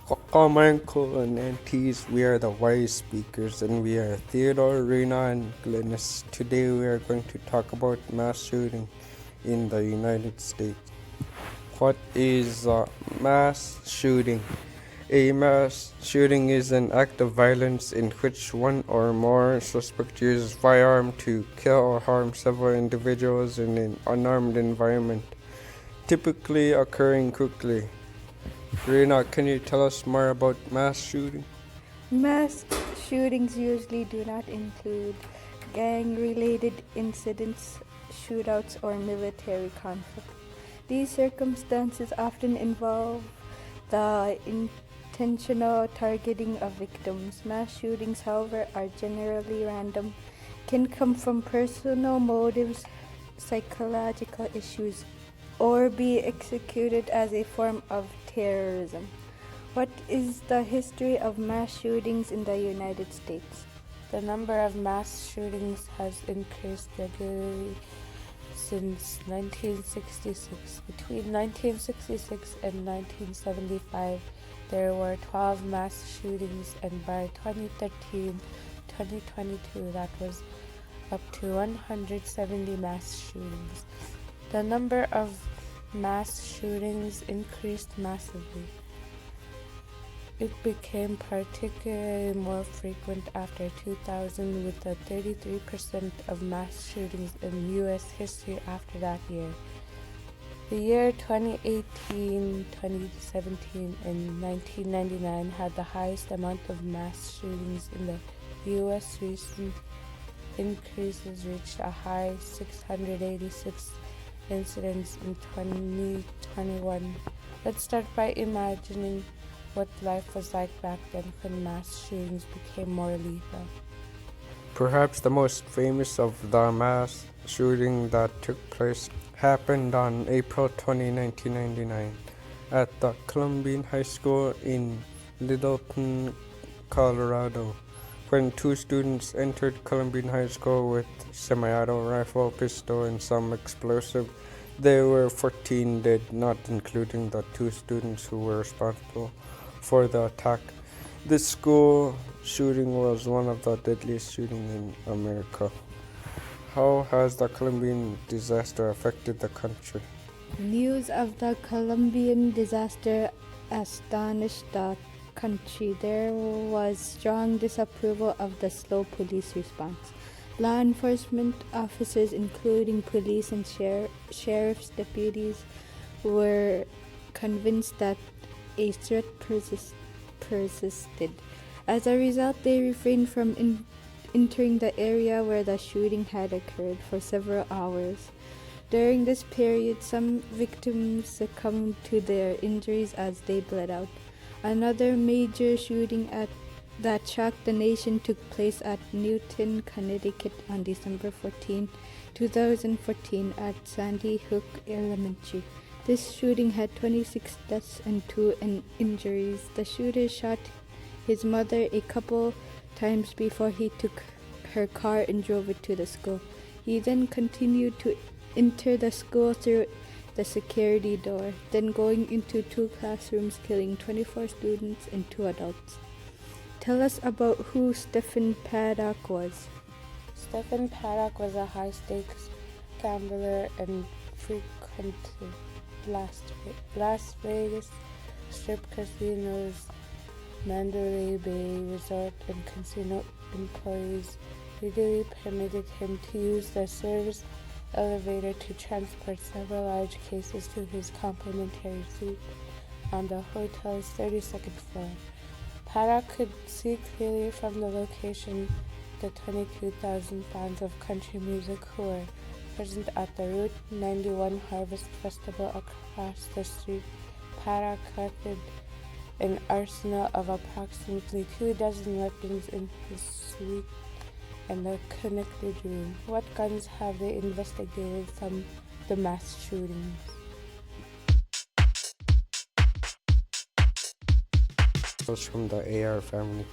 Come uncle and aunties, we are the wise speakers and we are Theodore, Rena, and Glennis. Today we are going to talk about mass shooting in the United States. What is a mass shooting? A mass shooting is an act of violence in which one or more suspects use firearm to kill or harm several individuals in an unarmed environment, typically occurring quickly. Rena, can you tell us more about mass shooting? Mass shootings usually do not include gang related incidents, shootouts, or military conflict. These circumstances often involve the intentional targeting of victims. Mass shootings, however, are generally random, can come from personal motives, psychological issues, or be executed as a form of terrorism. What is the history of mass shootings in the United States? The number of mass shootings has increased regularly since 1966. Between 1966 and 1975, there were 12 mass shootings, and by 2013-2022, that was up to 170 mass shootings. The number of mass shootings increased massively. It became particularly more frequent after 2000, with a 33% of mass shootings in U.S. history after that year. The year 2018, 2017, and 1999 had the highest amount of mass shootings in the U.S. Recent increases reached a high 686 incidents in 2021. Let's start by imagining what life was like back then when mass shootings became more lethal. Perhaps the most famous of the mass shooting that took place happened on April 20, 1999 at the Columbine High School in Littleton, Colorado, when two students entered Columbine High School with semi-auto rifle, pistol, and some explosive. There were 14 dead, not including the two students who were responsible for the attack. This school shooting was one of the deadliest shootings in America. How has the Colombian disaster affected the country? News of the Colombian disaster astonished the country. There was strong disapproval of the slow police response. Law enforcement officers, including police and sheriff's deputies, were convinced that a threat persisted. As a result, they refrained from entering the area where the shooting had occurred for several hours. During this period, some victims succumbed to their injuries as they bled out. Another major shooting that shocked the nation took place at Newton, Connecticut on December 14, 2014 at Sandy Hook Elementary. This shooting had 26 deaths and 2 injuries. The shooter shot his mother a couple times before he took her car and drove it to the school. He then continued to enter the school through the security door, then going into 2 classrooms, killing 24 students and 2 adults. Tell us about who Stephen Paddock was. Stephen Paddock was a high-stakes gambler and frequented Las Vegas strip casinos. Mandalay Bay Resort and casino employees legally permitted him to use the service elevator to transport several large cases to his complimentary suite on the hotel's 32nd floor. Paddock could see clearly from the location the 22,000 fans of country music who were present at the Route 91 Harvest Festival across the street. Paddock collected an arsenal of approximately 24 weapons in his suite and the connected room. What guns have they investigated from the mass shootings? Was from the AR family,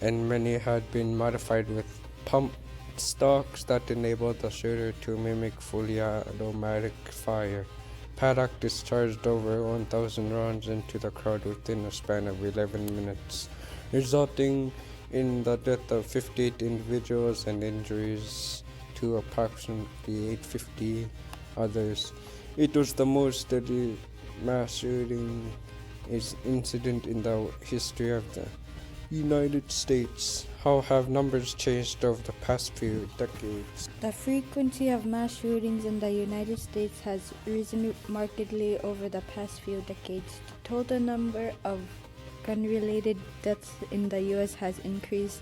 and many had been modified with pump stocks that enabled the shooter to mimic fully automatic fire. Paddock discharged over 1,000 rounds into the crowd within a span of 11 minutes, resulting in the death of 58 individuals and injuries to approximately 850 others. It was the most deadly mass shooting incident in the history of the United States. How have numbers changed over the past few decades? The frequency of mass shootings in the United States has risen markedly over the past few decades. The total number of gun-related deaths in the U.S. has increased,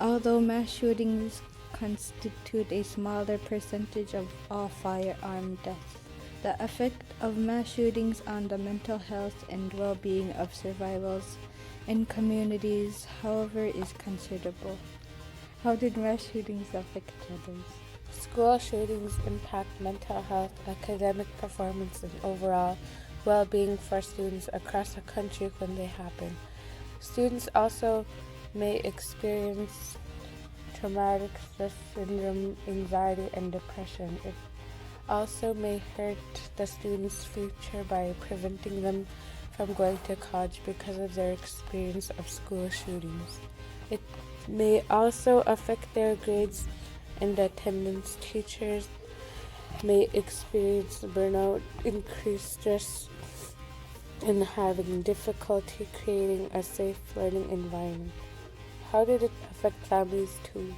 although mass shootings constitute a smaller percentage of all firearm deaths. The effect of mass shootings on the mental health and well-being of survivors in communities, however, is considerable. How did mass shootings affect others? School shootings impact mental health, academic performance, and overall well-being for students across the country when they happen. Students also may experience traumatic stress syndrome, anxiety, and depression. It also may hurt the students' future by preventing them from going to college because of their experience of school shootings. It may also affect their grades and attendance. Teachers may experience burnout, increased stress, and having difficulty creating a safe learning environment. How did it affect families too?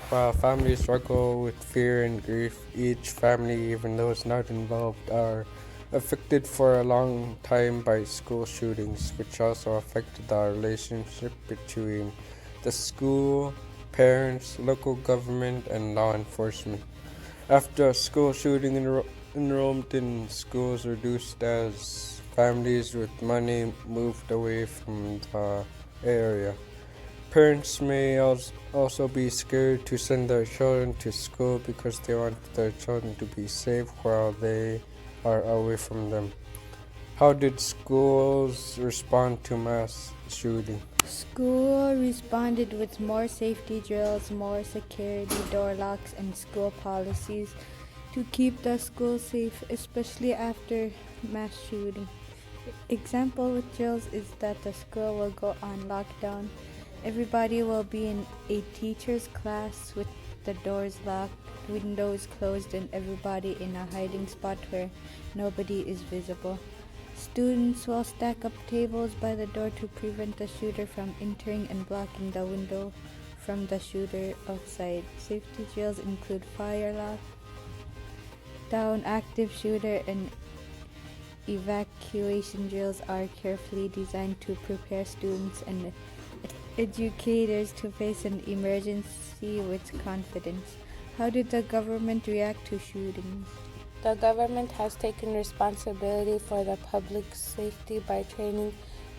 While families struggle with fear and grief, each family, even those not involved, are affected for a long time by school shootings, which also affected the relationship between the school, parents, local government, and law enforcement. After a school shooting, enrollment in schools reduced as families with money moved away from the area. Parents may also be scared to send their children to school because they want their children to be safe while they are away from them. How did schools respond to mass shooting? School responded with more safety drills, more security door locks, and school policies to keep the school safe, especially after mass shooting. Example with drills is that the school will go on lockdown. Everybody will be in a teacher's class with the doors locked, windows closed, and everybody in a hiding spot where nobody is visible. Students will stack up tables by the door to prevent the shooter from entering and blocking the window from the shooter outside. Safety drills include fire lock, down active shooter, and evacuation drills are carefully designed to prepare students and educators to face an emergency with confidence. How did the government react to shootings? The government has taken responsibility for the public's safety by training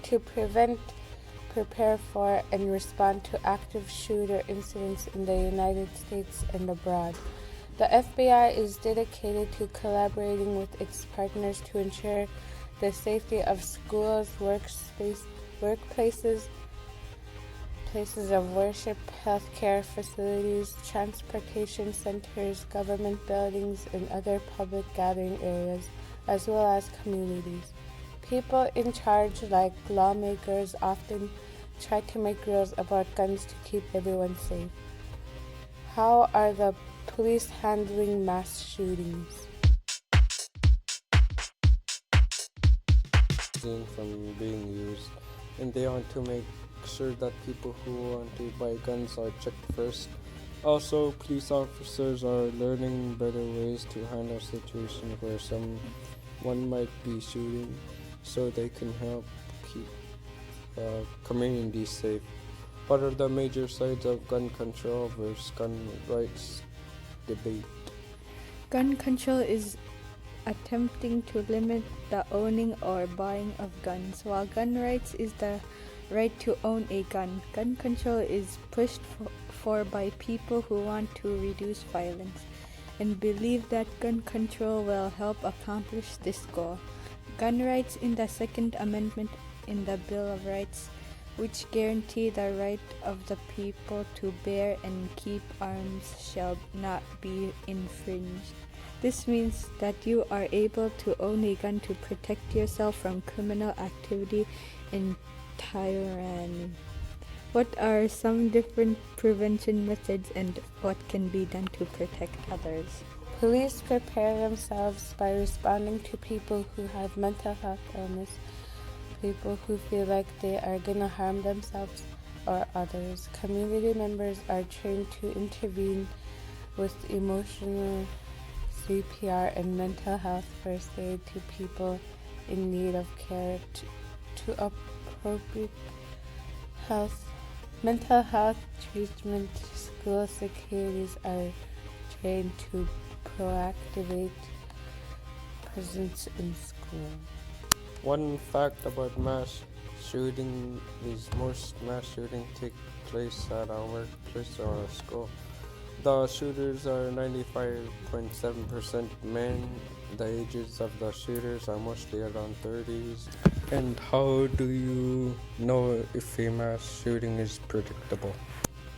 to prevent, prepare for, and respond to active shooter incidents in the United States and abroad. The FBI is dedicated to collaborating with its partners to ensure the safety of schools, workplaces, places of worship, healthcare facilities, transportation centers, government buildings, and other public gathering areas, as well as communities. People in charge, like lawmakers, often try to make rules about guns to keep everyone safe. How are the police handling mass shootings? From being used, and they want to make sure that people who want to buy guns are checked first. Also, police officers are learning better ways to handle situations where someone might be shooting so they can help keep communities safe. What are the major sides of gun control versus gun rights debate? Gun control is attempting to limit the owning or buying of guns, while gun rights is the right to own a gun. Gun control is pushed for by people who want to reduce violence and believe that gun control will help accomplish this goal. Gun rights in the Second Amendment in the Bill of Rights, which guarantee the right of the people to bear and keep arms, shall not be infringed. This means that you are able to own a gun to protect yourself from criminal activity and tyranny. What are some different prevention methods and what can be done to protect others? Police prepare themselves by responding to people who have mental health illness, people who feel like they are going to harm themselves or others. Community members are trained to intervene with emotional CPR and mental health first aid to people in need of care to appropriate health, mental health treatment. School securities are trained to proactivate presence in school. One fact about mass shooting is most mass shootings take place at a workplace or a school. The shooters are 95.7% men. The ages of the shooters are mostly around 30s. And how do you know if a mass shooting is predictable?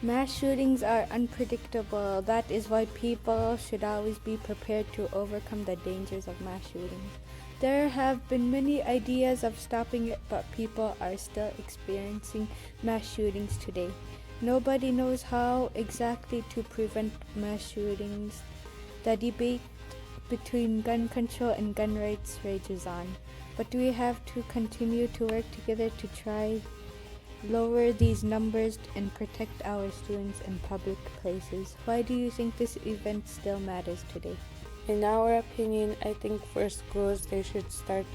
Mass shootings are unpredictable. That is why people should always be prepared to overcome the dangers of mass shootings. There have been many ideas of stopping it, but people are still experiencing mass shootings today. Nobody knows how exactly to prevent mass shootings. The debate between gun control and gun rights rages on, but we have to continue to work together to try lower these numbers and protect our students in public places. Why do you think this event still matters today? In our opinion, I think for schools they should start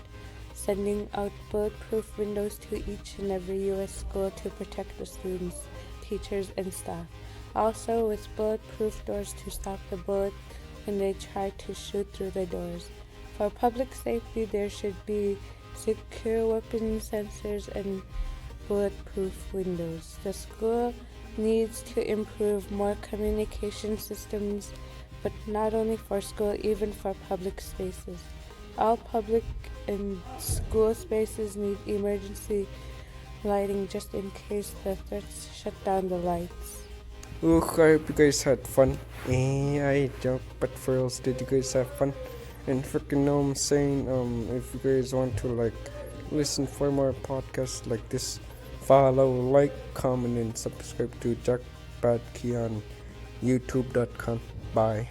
sending out bulletproof windows to each and every U.S. school to protect the students, teachers, and staff. Also with bulletproof doors to stop the bullet when they try to shoot through the doors. For public safety, there should be secure weapon sensors and bulletproof windows. The school needs to improve more communication systems, but not only for school, even for public spaces. All public and school spaces need emergency lighting just in case the threats shut down the lights. I hope you guys had fun. I joke, but for reals, did you guys have fun? And freaking know I'm saying, if you guys want to listen for more podcasts like this, follow, like, comment, and subscribe to Jack Badkey on youtube.com. Bye.